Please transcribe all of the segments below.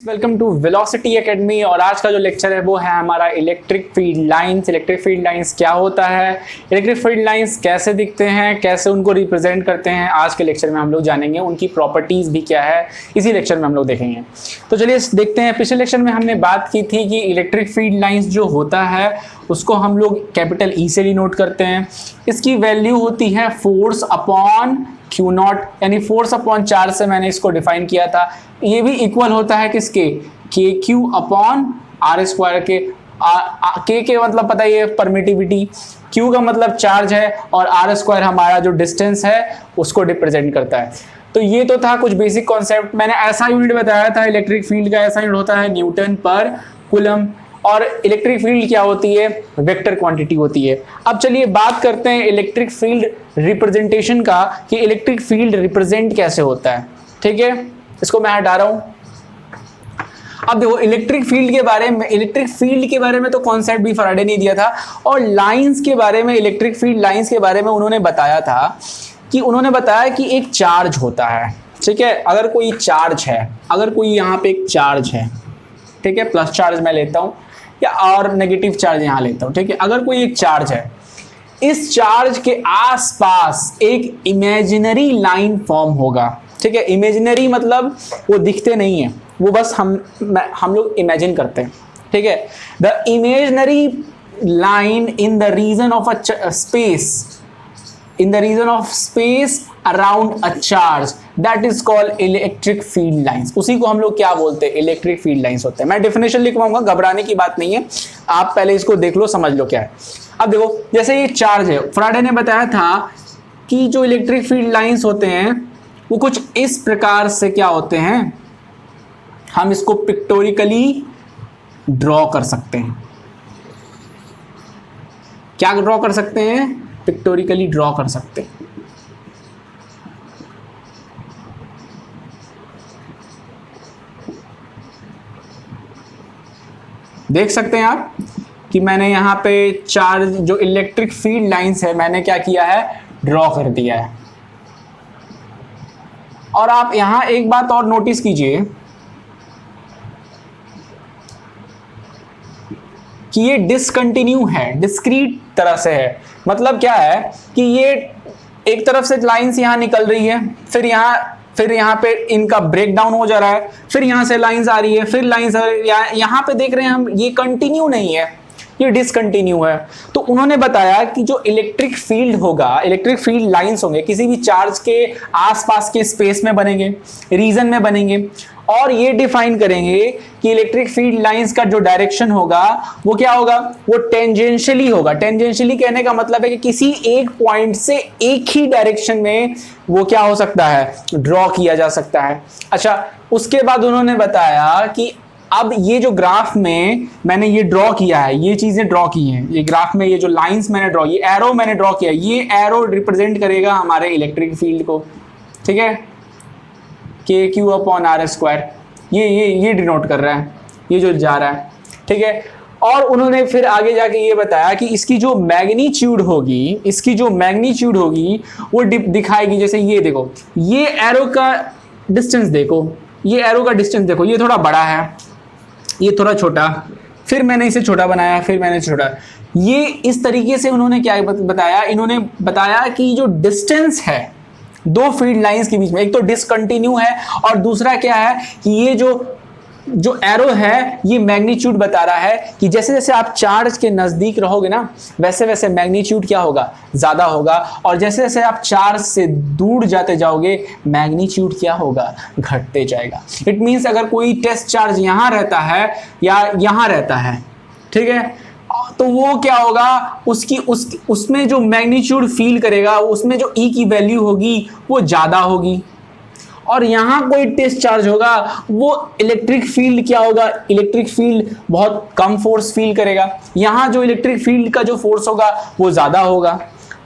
Welcome to velocity academy. और आज का जो लेक्चर है वो है हमारा electric field lines. Electric field lines क्या होता है, इलेक्ट्रिक फील्ड लाइंस कैसे दिखते हैं, कैसे उनको रिप्रेजेंट करते हैं, आज के लेक्चर में हम लोग जानेंगे। उनकी प्रॉपर्टीज भी क्या है इसी लेक्चर में हम लोग देखेंगे। तो चलिए देखते हैं। पिछले लेक्चर में हमने बात की थी कि इलेक्ट्रिक फील्ड लाइंस जो होता है उसको हम लोग कैपिटल ई से डिनोट करते हैं। इसकी वैल्यू होती है फोर्स अपॉन क्यू नॉट, यानी फोर्स अपॉन चार्ज से मैंने इसको डिफाइन किया था। ये भी इक्वल होता है किसके, के क्यू अपॉन आर स्क्वायर के। के मतलब पता ही है परमिटिविटी, क्यू का मतलब चार्ज है और आर स्क्वायर हमारा जो डिस्टेंस है उसको रिप्रेजेंट करता है। तो ये तो था कुछ बेसिक कॉन्सेप्ट। मैंने ऐसा यूनिट बताया था इलेक्ट्रिक फील्ड का, ऐसा यूनिट होता है न्यूटन पर कूलम। और इलेक्ट्रिक फील्ड क्या होती है, वेक्टर क्वांटिटी होती है। अब चलिए बात करते हैं इलेक्ट्रिक फील्ड रिप्रेजेंटेशन का, कि इलेक्ट्रिक फील्ड रिप्रेजेंट कैसे होता है। ठीक है, इसको मैं हटा रहा हूं। अब देखो इलेक्ट्रिक फील्ड के बारे में तो कॉन्सेप्ट भी फैराडे ने दिया था। और लाइंस के बारे में, इलेक्ट्रिक फील्ड लाइंस के बारे में उन्होंने बताया था कि एक चार्ज होता है। ठीक है, अगर कोई चार्ज है, अगर कोई यहाँ पे एक चार्ज है, ठीक है, प्लस चार्ज मैं लेता हूं या और नेगेटिव चार्ज यहां लेता हूं। ठीक है, अगर कोई एक चार्ज है, इस चार्ज के आसपास एक इमेजिनरी लाइन फॉर्म होगा। ठीक है, इमेजिनरी मतलब वो दिखते नहीं है, वो बस हम लोग इमेजिन करते हैं। ठीक है, the imaginary line in the region of a space around a charge, that is called electric field lines. उसी को हम लोग क्या बोलते हैं, इलेक्ट्रिक फील्ड लाइंस होते हैं। मैं डेफिनेशन लिखवाऊंगा, घबराने की बात नहीं है, आप पहले इसको देख लो, समझ लो क्या है। अब देखो जैसे ये चार्ज है, फैराडे ने बताया था कि जो इलेक्ट्रिक फील्ड लाइंस होते हैं वो कुछ इस प्रकार से क्या होते हैं, हम इसको पिक्टोरिकली ड्रॉ कर सकते हैं। क्या ड्रॉ कर सकते हैं, पिक्टोरिकली ड्रॉ कर सकते हैं। देख सकते हैं आप कि मैंने यहां पे चार्ज जो इलेक्ट्रिक फील्ड लाइंस है मैंने क्या किया है, ड्रॉ कर दिया है। और आप यहां एक बात और नोटिस कीजिए कि ये डिसकंटिन्यू है, डिस्क्रीट तरह से है। मतलब क्या है कि ये एक तरफ से लाइंस यहां निकल रही है, फिर यहाँ पे इनका ब्रेक डाउन हो जा रहा है, फिर यहां से लाइंस आ रही है, फिर लाइंस यहां पे देख रहे हैं हम, ये कंटिन्यू नहीं है, ये डिसकंटिन्यू है। तो उन्होंने बताया कि जो इलेक्ट्रिक फील्ड होगा, इलेक्ट्रिक फील्ड लाइंस होंगे किसी भी चार्ज के आसपास के स्पेस में बनेंगे, रीजन में बनेंगे, और ये डिफाइन करेंगे कि इलेक्ट्रिक फील्ड लाइंस का जो डायरेक्शन होगा वो क्या होगा, वो टेंजेंशियली होगा। टेंजेंशियली कहने का मतलब है कि किसी एक पॉइंट से एक ही डायरेक्शन में वो क्या हो सकता है, ड्रॉ किया जा सकता है। अच्छा, उसके बाद उन्होंने बताया कि अब ये जो ग्राफ में मैंने ये ड्रॉ किया है, ये चीजें ड्रॉ की हैं, ये ग्राफ में ये जो लाइंस मैंने ड्रॉ, ये एरो मैंने ड्रॉ किया, ये एरो रिप्रेजेंट करेगा हमारे इलेक्ट्रिक फील्ड को। ठीक है, के क्यू अपॉन आर स्क्वायर, ये डिनोट कर रहा है, ये जो जा रहा है। ठीक है, और उन्होंने फिर आगे जाके ये बताया कि इसकी जो मैग्नीट्यूड होगी वो दिखाएगी। जैसे ये देखो, ये एरो का डिस्टेंस देखो, ये थोड़ा बड़ा है, ये थोड़ा छोटा, फिर मैंने इसे छोटा बनाया, फिर मैंने छोटा, ये इस तरीके से उन्होंने क्या बताया, इन्होंने बताया कि जो डिस्टेंस है दो फील्ड लाइंस के बीच में, एक तो डिसकंटिन्यू है और दूसरा क्या है कि ये जो एरो है ये मैग्नीट्यूड बता रहा है कि जैसे जैसे आप चार्ज के नजदीक रहोगे ना, वैसे वैसे मैग्नीट्यूड क्या होगा, ज्यादा होगा, और जैसे जैसे आप चार्ज से दूर जाते जाओगे मैग्नीट्यूड क्या होगा, घटते जाएगा। इट मींस अगर कोई टेस्ट चार्ज यहां रहता है या यहां रहता है, ठीक है, तो वो क्या होगा, उसमें जो मैग्नीट्यूड फील करेगा, उसमें जो ई की वैल्यू होगी वो ज्यादा होगी। और यहां कोई टेस्ट चार्ज होगा, वो इलेक्ट्रिक फील्ड क्या होगा, इलेक्ट्रिक फील्ड बहुत कम फोर्स फील करेगा। यहां जो इलेक्ट्रिक फील्ड का जो फोर्स होगा वो ज्यादा होगा।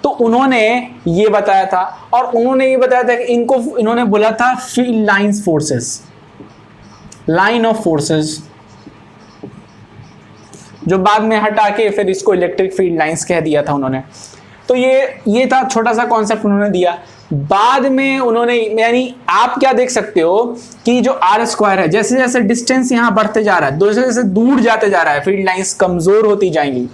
तो उन्होंने ये बताया था, और उन्होंने ये बताया था कि इन्होंने बोला था field lines forces, line of forces, जो बाद में हटा के फिर इसको इलेक्ट्रिक फील्ड लाइंस कह दिया था उन्होंने। तो ये था छोटा सा कॉन्सेप्ट उन्होंने दिया। बाद में उन्होंने, यानी आप क्या देख सकते हो कि जो आर स्क्वायर है, जैसे जैसे डिस्टेंस यहां बढ़ते जा रहा है, जैसे जैसे दूर जाते जा रहा है, फील्ड लाइंस कमजोर होती जाएंगी।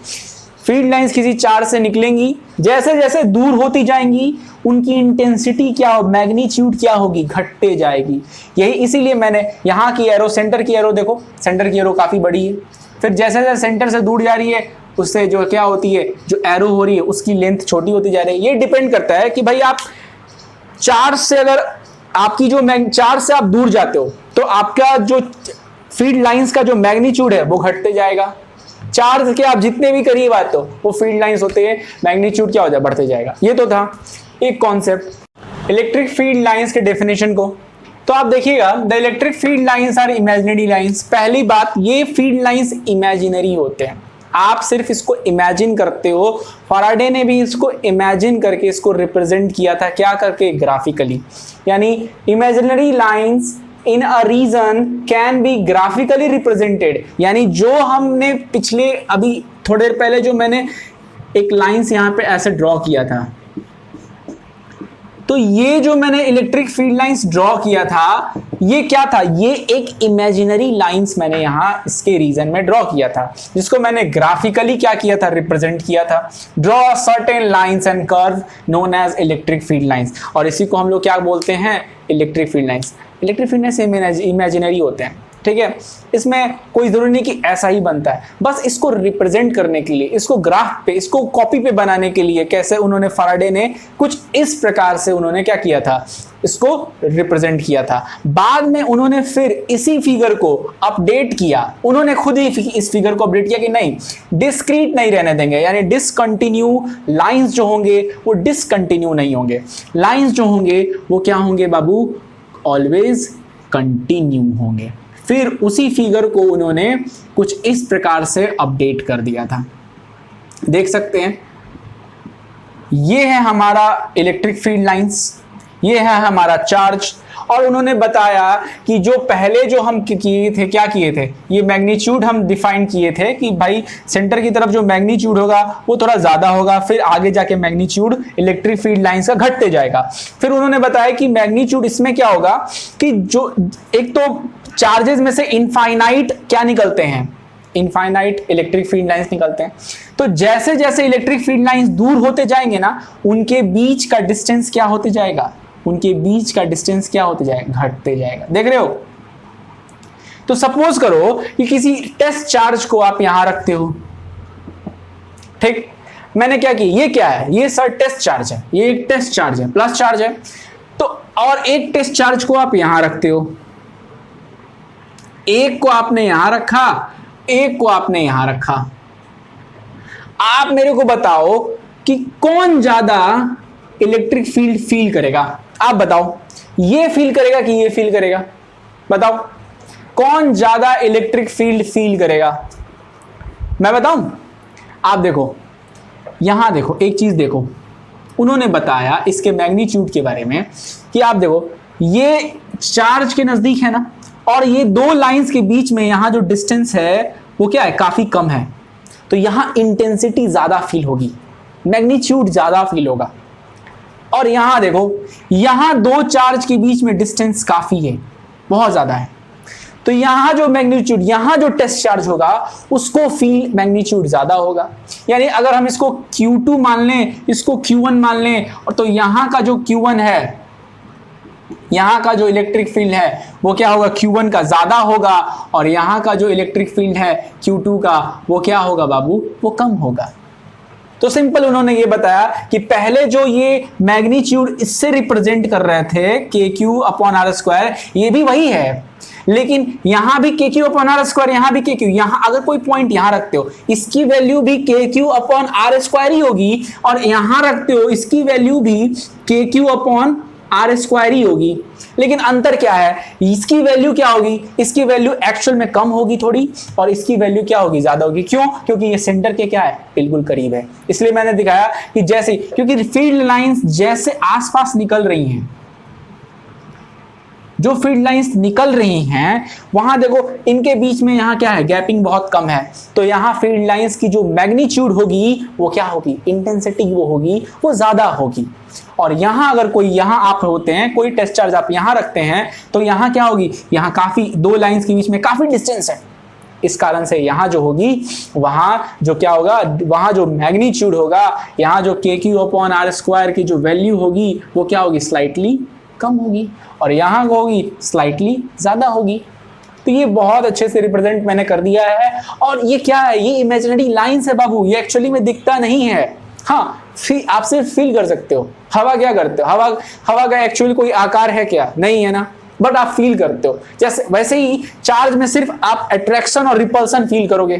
फील्ड लाइंस किसी चार्ज से निकलेंगी, जैसे जैसे दूर होती जाएंगी उनकी इंटेंसिटी क्या हो, मैग्नीट्यूड क्या होगी, घटते जाएगी। यही इसीलिए मैंने यहाँ की एरो, सेंटर की एरो देखो, सेंटर की एरो काफी बड़ी है, फिर जैसे जैसे सेंटर से दूर जा रही है उससे जो क्या होती है, जो एरो हो रही है उसकी लेंथ छोटी होती जा रही है। ये डिपेंड करता है कि भाई आप चार्ज से, अगर आपकी जो चार्ज से आप दूर जाते हो तो आपका जो फील्ड लाइंस का जो मैग्नीट्यूड है वो घटते जाएगा। चार्ज के आप जितने भी करीब आते हो वो फील्ड लाइंस होते हैं, मैग्नीट्यूड क्या हो जाए, बढ़ते जाएगा। ये तो था एक कॉन्सेप्ट इलेक्ट्रिक फील्ड लाइंस के डेफिनेशन को। तो आप देखिएगा, the electric field lines are imaginary lines. पहली बात, ये फील्ड लाइंस इमेजिनरी होते हैं, आप सिर्फ इसको इमेजिन करते हो। फैराडे ने भी इसको इमेजिन करके इसको रिप्रेजेंट किया था, क्या करके, ग्राफिकली। यानी imaginary lines in a region can be graphically represented. यानी जो हमने पिछले अभी थोड़ी देर पहले जो मैंने एक लाइंस यहां पे ऐसे ड्रॉ किया था, तो ये जो मैंने इलेक्ट्रिक फील्ड लाइंस ड्रॉ किया था, ये क्या था, ये एक इमेजिनरी लाइंस मैंने यहां इसके रीजन में ड्रॉ किया था, जिसको मैंने ग्राफिकली क्या किया था, रिप्रेजेंट किया था। Draw certain lines and curve known as electric field lines. और इसी को हम लोग क्या बोलते हैं, electric field lines. Electric field lines imaginary होते हैं, ठीक है। इसमें कोई जरूरी नहीं कि ऐसा ही बनता है, बस इसको रिप्रेजेंट करने के लिए, इसको ग्राफ पे, इसको कॉपी पे बनाने के लिए कैसे उन्होंने, फैराडे ने कुछ इस प्रकार से उन्होंने क्या किया था, इसको रिप्रेजेंट किया था। बाद में उन्होंने फिर इसी फिगर को अपडेट किया, उन्होंने खुद ही इस फिगर को अपडेट किया कि नहीं, डिस्क्रीट नहीं रहने देंगे, यानी डिसकंटिन्यू लाइंस जो होंगे वो डिसकंटिन्यू नहीं होंगे, लाइंस जो होंगे वो क्या होंगे बाबू, ऑलवेज कंटिन्यू होंगे। फिर उसी फिगर को उन्होंने कुछ इस प्रकार से अपडेट कर दिया था, देख सकते हैं। ये है हमारा इलेक्ट्रिक फील्ड लाइंस, ये है हमारा चार्ज। और उन्होंने बताया कि जो पहले जो हम किए थे, क्या किए थे, ये मैग्नीट्यूड हम डिफाइन किए थे कि भाई सेंटर की तरफ जो मैग्नीट्यूड होगा वो थोड़ा ज्यादा होगा, फिर आगे जाके मैग्नीट्यूड इलेक्ट्रिक फील्ड लाइंस का घटते जाएगा। फिर उन्होंने बताया कि मैग्नीट्यूड इसमें क्या होगा कि जो एक तो चार्जेस में से इनफाइनाइट क्या निकलते हैं, इनफाइनाइट इलेक्ट्रिक फील्ड लाइंस निकलते हैं। तो जैसे जैसे इलेक्ट्रिक फील्ड लाइंस दूर होते जाएंगे ना, उनके बीच का डिस्टेंस क्या होते जाएगा, उनके बीच का डिस्टेंस क्या होते जाएगा, घटते जाएगा। देख रहे हो। तो सपोज करो कि किसी टेस्ट चार्ज को आप यहां रखते हो, ठीक, मैंने क्या किया, ये क्या है, ये सर टेस्ट चार्ज है, ये एक टेस्ट चार्ज है, प्लस चार्ज है। तो और एक टेस्ट चार्ज को आप यहां रखते हो, एक को आपने यहां रखा, एक को आपने यहां रखा। आप मेरे को बताओ कि कौन ज्यादा इलेक्ट्रिक फील्ड फील करेगा, आप बताओ, ये फील करेगा कि ये फील करेगा, बताओ कौन ज्यादा इलेक्ट्रिक फील्ड फील करेगा। मैं बताऊं, आप देखो यहां देखो, एक चीज देखो, उन्होंने बताया इसके मैग्नीट्यूड के बारे में कि आप देखो ये चार्ज के नजदीक है ना, और ये दो लाइंस के बीच में यहां जो डिस्टेंस है वो क्या है, काफी कम है। तो यहां इंटेंसिटी ज्यादा फील होगी, मैग्नीट्यूड ज्यादा फील होगा। और यहां देखो, यहां दो चार्ज के बीच में डिस्टेंस काफी है, बहुत ज्यादा है। तो यहां जो मैग्नीट्यूड, यहां जो टेस्ट चार्ज होगा उसको फील मैग्नीट्यूड ज्यादा होगा। यानी अगर हम इसको Q2 मान लें, इसको Q1 मान लें, और तो यहां का जो Q1 है, यहां का जो इलेक्ट्रिक फील्ड है वो क्या होगा, Q1 का ज्यादा होगा, और यहां का जो इलेक्ट्रिक फील्ड है Q2 का वो क्या होगा बाबू, वो कम होगा। तो सिंपल उन्होंने ये बताया कि पहले जो ये मैग्नीट्यूड इससे रिप्रेजेंट कर रहे थे KQ/R², ये भी वही है, लेकिन यहां भी KQ/R², यहां भी KQ, यहां अगर कोई पॉइंट यहां रखते हो इसकी वैल्यू भी KQ/R² ही होगी, और यहां रखते हो इसकी वैल्यू भी KQ/R² ही होगी। लेकिन अंतर क्या है, इसकी वैल्यू क्या होगी, इसकी वैल्यू एक्चुअल में कम होगी थोड़ी, और इसकी वैल्यू क्या होगी, ज्यादा होगी। क्यों, क्योंकि ये सेंटर के क्या है, बिल्कुल करीब है। इसलिए मैंने दिखाया कि जैसे, क्योंकि फील्ड लाइंस जैसे आसपास निकल रही हैं, जो फील्ड लाइंस निकल रही हैं वहां देखो इनके बीच में यहां क्या है, गैपिंग बहुत कम है। तो यहां फील्ड लाइंस की जो मैग्नीट्यूड होगी वो क्या होगी, इंटेंसिटी वो होगी, वो ज्यादा होगी। और यहां अगर कोई यहां आप होते हैं, कोई टेस्ट चार्ज आप यहां रखते हैं, तो यहां क्या होगी, यहां काफी दो लाइंस के बीच में काफी डिस्टेंस है, इस कारण से यहां जो होगी वहां जो क्या होगा, वहां जो मैग्नीट्यूड होगा, यहां जो KQ/R² की जो वैल्यू होगी वो क्या होगी, स्लाइटली कम होगी, और यहां होगी स्लाइटली ज्यादा होगी। तो ये बहुत अच्छे से रिप्रेजेंट मैंने कर दिया है। और ये क्या है, ये इमेजिनरी लाइंस है बाबू, ये एक्चुअली में दिखता नहीं है। हाँ, आप सिर्फ फील कर सकते हो। हवा क्या करते हो, हवा का एक्चुअली कोई आकार है क्या, नहीं है ना, बट आप फील करते हो। जैसे वैसे ही चार्ज में सिर्फ आप अट्रैक्शन और रिपल्सन फील करोगे।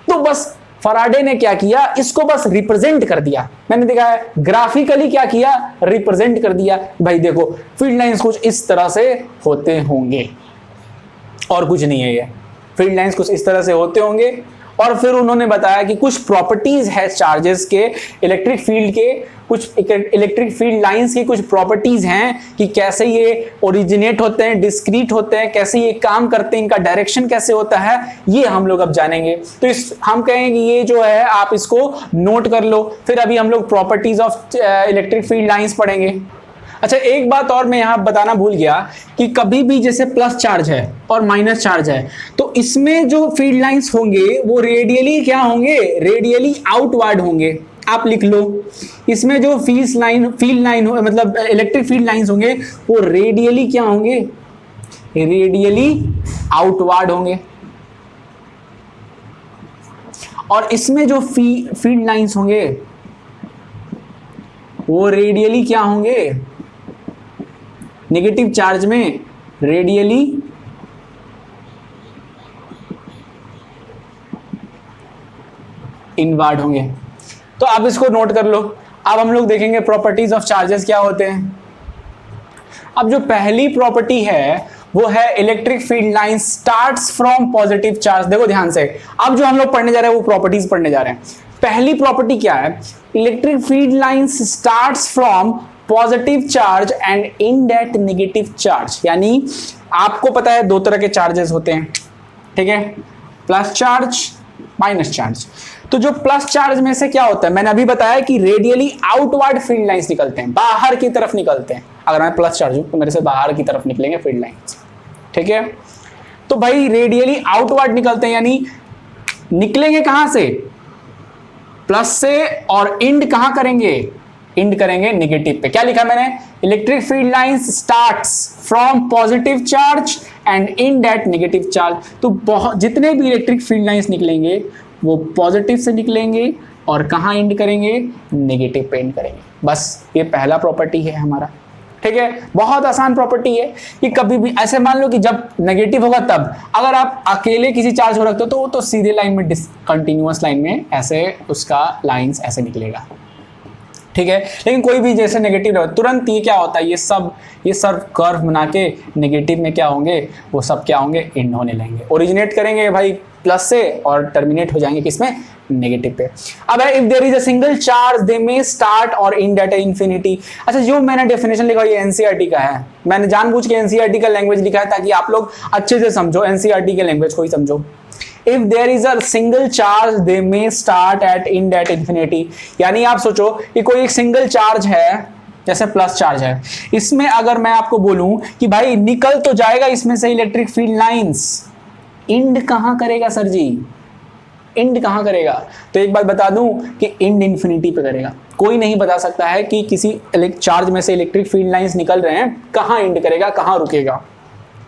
तो बस फराडे ने क्या किया, इसको बस रिप्रेजेंट कर दिया। मैंने देखा है ग्राफिकली क्या किया, रिप्रेजेंट कर दिया। भाई देखो फील्ड लाइंस कुछ इस तरह से होते होंगे, और कुछ नहीं है। ये फील्ड लाइंस कुछ इस तरह से होते होंगे। और फिर उन्होंने बताया कि कुछ प्रॉपर्टीज है चार्जेस के, इलेक्ट्रिक फील्ड के, कुछ इलेक्ट्रिक फील्ड लाइंस की कुछ प्रॉपर्टीज हैं कि कैसे ये ओरिजिनेट होते हैं, डिस्क्रीट होते हैं, कैसे ये काम करते हैं, इनका डायरेक्शन कैसे होता है, ये हम लोग अब जानेंगे। तो हम कहेंगे कि ये जो है आप इसको नोट कर लो। फिर अभी हम लोग properties of electric field lines पढ़ेंगे। अच्छा, एक बात और मैं यहाँ बताना भूल गया कि कभी भी जैसे प्लस चार्ज है और माइनस चार्ज है, तो इसमें जो फील्ड लाइंस होंगे वो रेडियली क्या होंगे, रेडियली आउटवर्ड होंगे। आप लिख लो, इसमें जो फील्ड लाइन मतलब इलेक्ट्रिक फील्ड लाइंस होंगे वो रेडियली क्या होंगे, रेडियली आउटवर्ड होंगे। और इसमें जो फील्ड लाइंस होंगे वो रेडियली क्या होंगे, नेगेटिव चार्ज में रेडियली इनवर्ड होंगे। तो आप इसको नोट कर लो। अब हम लोग देखेंगे प्रॉपर्टीज ऑफ चार्जेस क्या होते हैं। अब जो पहली प्रॉपर्टी है वो है electric field line starts from positive charge. देखो ध्यान से, अब जो हम लोग पढ़ने जा रहे हैं वो प्रॉपर्टीज पढ़ने जा रहे हैं। पहली प्रॉपर्टी क्या है, electric field lines starts from positive charge and in that negative charge. यानी आपको पता है दो तरह के चार्जेस होते हैं, ठीक है, प्लस चार्ज, माइनस चार्ज। तो जो प्लस चार्ज में से क्या होता है, मैंने अभी बताया कि रेडियली आउटवर्ड फील्ड लाइंस निकलते हैं, बाहर की तरफ निकलते हैं। अगर मैं प्लस चार्ज हूं तो मेरे से बाहर की तरफ निकलेंगे फील्ड लाइंस, ठीक है। तो भाई रेडियली आउटवर्ड निकलते हैं, यानी निकलेंगे कहां से, प्लस से, और इंड कहां करेंगे, इंड करेंगे नेगेटिव पे। क्या लिखा मैंने, electric field lines starts from positive charge and in that negative charge. तो बहुत जितने भी इलेक्ट्रिक फील्ड लाइंस निकलेंगे वो पॉजिटिव से निकलेंगे और कहां एंड करेंगे, नेगेटिव पे एंड करेंगे। बस ये पहला प्रॉपर्टी है हमारा, ठीक है। बहुत आसान प्रॉपर्टी है कि कभी भी ऐसे मान लो कि जब नेगेटिव होगा तब, अगर आप अकेले किसी चार्ज को रखते हो तो वो तो सीधे लाइन में, कंटिन्यूअस लाइन में ऐसे उसका लाइंस ऐसे निकलेगा, ठीक है। लेकिन कोई भी जैसे नेगेटिव हो तुरंत ये क्या होता है, ये सब कर्व बना के नेगेटिव में क्या होंगे, वो सब क्या होंगे, एंड होने लगेंगे, ओरिजिनेट करेंगे भाई प्लस से और टर्मिनेट हो जाएंगे किसमें, नेगेटिव पे। अब है if there is a single charge they may start और एंड एट इंफिनिटी। अच्छा, जो मैंने डेफिनेशन लिखा ये एनसीईआरटी का है, मैंने जानबूझ के एनसीईआरटी का लैंग्वेज लिखा है ताकि आप लोग अच्छे से समझो, एनसीईआरटी के लैंग्वेज को ही समझो। If there is a single charge, they may start at end at infinity। यानी आप सोचो कि कोई एक सिंगल चार्ज है, जैसे प्लस चार्ज है, इसमें अगर मैं आपको बोलूं कि भाई निकल तो जाएगा इसमें से इलेक्ट्रिक फील्ड लाइंस, इंड कहां करेगा सर जी, इंड कहां करेगा, तो एक बात बता दूं कि इंड इंफिनिटी पे करेगा। कोई नहीं बता सकता है कि किसी चार्ज में से इलेक्ट्रिक फील्ड लाइंस निकल रहे हैं, कहां इंड करेगा, कहां रुकेगा।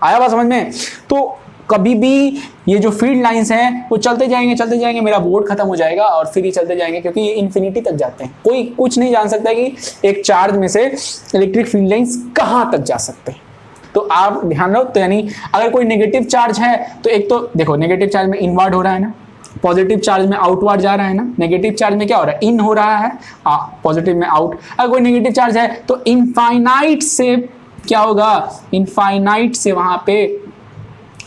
आया बात समझ में। तो कभी भी ये जो फील्ड लाइंस हैं वो चलते जाएंगे, मेरा बोर्ड खत्म हो जाएगा और फिर ये चलते जाएंगे, क्योंकि ये इन्फिनिटी तक जाते हैं। कोई कुछ नहीं जान सकता कि एक चार्ज में से इलेक्ट्रिक फील्ड लाइंस कहां तक जा सकते हैं। तो आप ध्यान रखो, तो यानी अगर कोई नेगेटिव चार्ज है तो एक तो देखो नेगेटिव चार्ज में इनवर्ड हो रहा है ना, पॉजिटिव चार्ज में आउटवर्ड जा रहा है ना, नेगेटिव चार्ज में क्या हो रहा है, इन हो रहा है, पॉजिटिव में आउट। अगर कोई नेगेटिव चार्ज है तो इनफाइनाइट से क्या होगा, इनफाइनाइट से वहां पे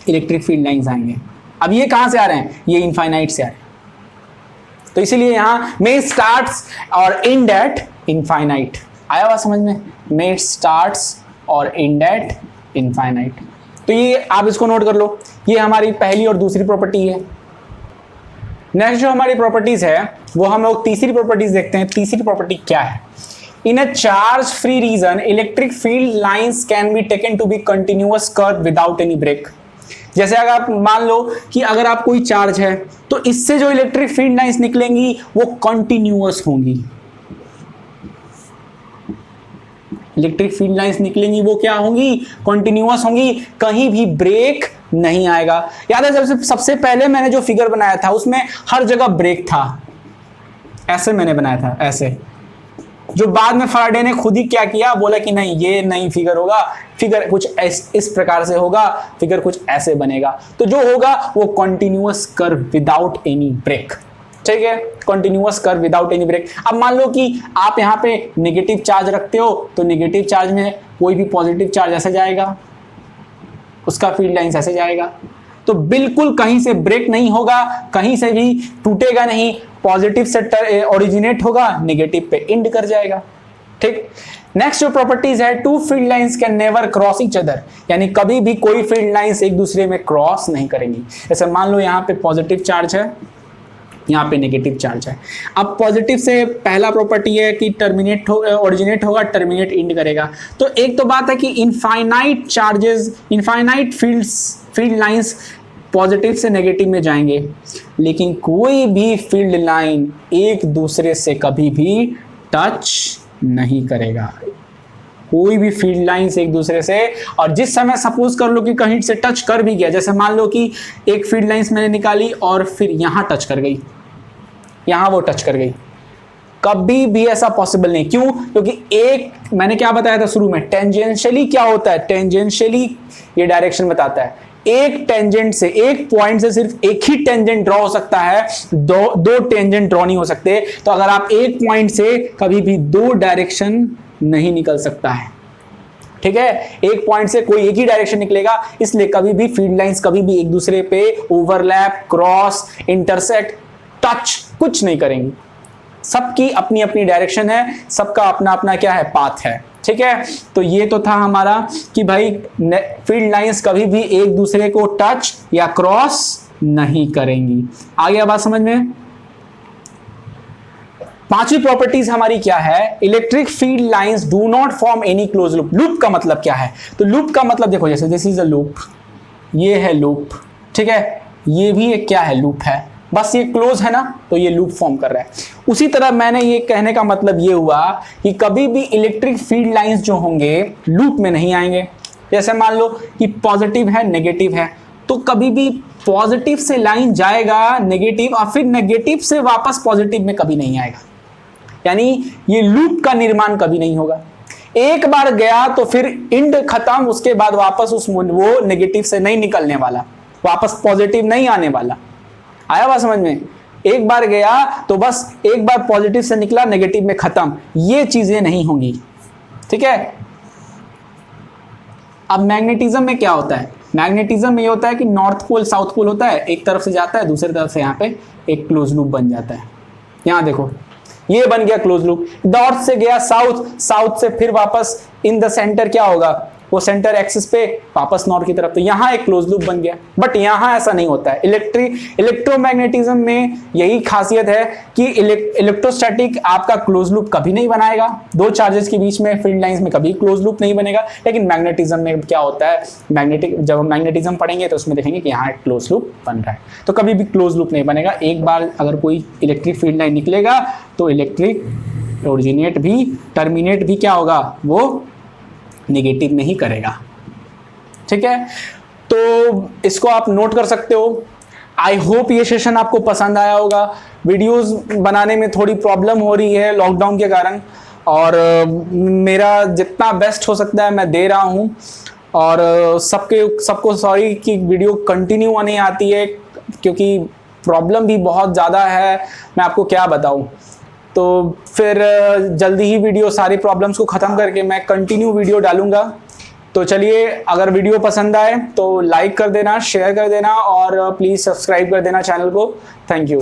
इलेक्ट्रिक फील्ड लाइंस आएंगे। अब ये कहां से आ रहे हैं, ये इनफाइनाइट से आ रहे हैं। तो इसीलिए यहां मे स्टार्ट्स और एंड एट इनफाइनाइट। आया बात समझ में, मे स्टार्ट्स और एंड एट इनफाइनाइट। तो ये आप इसको नोट कर लो, ये हमारी पहली और दूसरी प्रॉपर्टी है। नेक्स्ट जो हमारी प्रॉपर्टीज है वो हम लोग तीसरी प्रॉपर्टीज देखते हैं। तीसरी प्रॉपर्टी क्या है, In a charge-free region, electric field lines can be taken to be continuous curve without any break. जैसे अगर आप मान लो कि अगर आप कोई चार्ज है तो इससे जो इलेक्ट्रिक फील्ड लाइंस निकलेंगी वो कंटिन्यूअस होंगी। इलेक्ट्रिक फील्ड लाइंस निकलेंगी वो क्या होंगी? कंटिन्यूअस होंगी, कहीं भी ब्रेक नहीं आएगा। याद है सबसे पहले मैंने जो फिगर बनाया था उसमें हर जगह ब्रेक था, ऐसे मैंने बनाया था, ऐसे। जो बाद में फैराडे ने खुद ही क्या किया, बोला कि नहीं ये नहीं फिगर होगा, फिगर कुछ इस प्रकार से होगा, फिगर कुछ ऐसे बनेगा। तो जो होगा वो continuous curve without any break, ठीक है, continuous curve without any break. अब मान लो कि आप यहाँ पे नेगेटिव चार्ज रखते हो तो नेगेटिव चार्ज में कोई भी पॉजिटिव चार्ज ऐसे जाएगा, उसका फील्ड लाइंस ऐसे जाएगा, तो बिल्कुल कहीं से ब्रेक नहीं होगा, कहीं से भी टूटेगा नहीं, पॉजिटिव से ओरिजिनेट होगा, नेगेटिव पे एंड कर जाएगा, ठीक। नेक्स्ट जो प्रॉपर्टीज है, two field lines can never cross each other, यानी कभी भी कोई फील्ड लाइंस एक दूसरे में क्रॉस नहीं करेंगी। जैसे मान लो यहाँ पे पॉजिटिव चार्ज है, यहाँ पे नेगेटिव चार्ज है। अब पॉजिटिव से पहला प्रॉपर्टी है कि टर्मिनेट ओरिजिनेट होगा, टर्मिनेट एंड करेगा। तो एक तो बात है कि infinite charges, infinite field lines positive से नेगेटिव में जाएंगे, लेकिन कोई भी फील्ड लाइन एक दूसरे से कभी भी टच नहीं करेगा, कोई भी फील्ड लाइंस एक दूसरे से। और जिस समय सपोज कर लो कि कहीं से टच कर भी गया, जैसे मान लो कि एक फील्ड लाइंस मैंने निकाली और फिर यहां टच कर गई, यहां वो टच कर गई, कभी भी ऐसा पॉसिबल नहीं। क्यों? क्योंकि एक मैंने क्या बताया था शुरू में, टेंजेंशियली क्या होता है, टेंजेंशियली ये डायरेक्शन बताता है, एक टेंजेंट से, एक पॉइंट से सिर्फ एक ही टेंजेंट ड्रॉ हो सकता है, दो टेंजेंट ड्रॉ नहीं हो सकते। तो अगर आप एक पॉइंट से कभी भी दो डायरेक्शन नहीं निकल सकता है, ठीक है, एक पॉइंट से कोई एक ही डायरेक्शन निकलेगा, इसलिए कभी भी फील्ड लाइंस कभी भी एक दूसरे पे ओवरलैप, क्रॉस, इंटरसेक्ट, टच कुछ नहीं करेंगी। सबकी अपनी अपनी डायरेक्शन है, सबका अपना अपना क्या है, पाथ है, ठीक है। तो ये तो था हमारा कि भाई फील्ड लाइंस कभी भी एक दूसरे को टच या क्रॉस नहीं करेंगी। आ गया बात समझ में? पांचवी प्रॉपर्टीज हमारी क्या है, electric field lines do not form any close loop. Loop का मतलब क्या है? तो लूप का मतलब देखो, जैसे दिस इज अ लूप, ये है लूप, ठीक है, ये भी एक क्या है, लूप है, बस ये क्लोज है ना, तो ये लूप फॉर्म कर रहा है। उसी तरह मैंने ये कहने का मतलब ये हुआ कि कभी भी इलेक्ट्रिक फील्ड लाइंस जो होंगे लूप में नहीं आएंगे। जैसे मान लो कि पॉजिटिव है, नेगेटिव है, तो कभी भी पॉजिटिव से लाइन जाएगा नेगेटिव और फिर नेगेटिव से वापस पॉजिटिव में कभी नहीं आएगा, यानी ये लूप का निर्माण कभी नहीं होगा। एक बार गया तो फिर एंड खत्म, उसके बाद वापस वो नेगेटिव से नहीं निकलने वाला, वापस पॉजिटिव नहीं आने वाला। आया बात समझ में? एक बार गया तो बस एक बार पॉजिटिव से निकला, नेगेटिव में खत्म, ये चीजें नहीं होंगी, ठीक है। अब मैग्नेटिज्म में क्या होता है? मैग्नेटिज्म में ये होता है कि नॉर्थ पोल साउथ पोल होता है, एक तरफ से जाता है, दूसरी तरफ से यहाँ पे एक क्लोज लूप बन जाता है। यहाँ देखो ये बन गया क्लोज लूप, नॉर्थ से गया साउथ, साउथ से फिर वापस इन द सेंटर क्या होगा, वो सेंटर एक्सिस पे वापस नॉर्थ की तरफ, तो यहाँ एक क्लोज लूप बन गया। बट यहाँ ऐसा नहीं होता है। इलेक्ट्रोमैग्नेटिज्म में यही खासियत है कि इलेक्ट्रोस्टैटिक आपका क्लोज लूप कभी नहीं बनाएगा, दो चार्जेस के बीच में फील्ड लाइंस में कभी क्लोज लूप नहीं बनेगा। लेकिन मैग्नेटिज्म में क्या होता है, जब हम मैग्नेटिज्म पढ़ेंगे तो उसमें देखेंगे कि यहाँ एक क्लोज लूप बन रहा है, तो कभी भी क्लोज लूप नहीं बनेगा। एक बार अगर कोई इलेक्ट्रिक फील्ड लाइन निकलेगा तो इलेक्ट्रिक ओरिजिनेट भी टर्मिनेट भी क्या होगा, वो नेगेटिव में ही करेगा, ठीक है। तो इसको आप नोट कर सकते हो। आई होप ये सेशन आपको पसंद आया होगा। वीडियोस बनाने में थोड़ी प्रॉब्लम हो रही है लॉकडाउन के कारण, और मेरा जितना बेस्ट हो सकता है मैं दे रहा हूँ, और सबको सॉरी कि वीडियो कंटिन्यू नहीं आती है, क्योंकि प्रॉब्लम भी बहुत ज़्यादा है, मैं आपको क्या बताऊँ। तो फिर जल्दी ही वीडियो सारी प्रॉब्लम्स को ख़त्म करके मैं कंटिन्यू वीडियो डालूंगा। तो चलिए, अगर वीडियो पसंद आए तो लाइक कर देना, शेयर कर देना, और प्लीज़ सब्सक्राइब कर देना चैनल को। Thank you.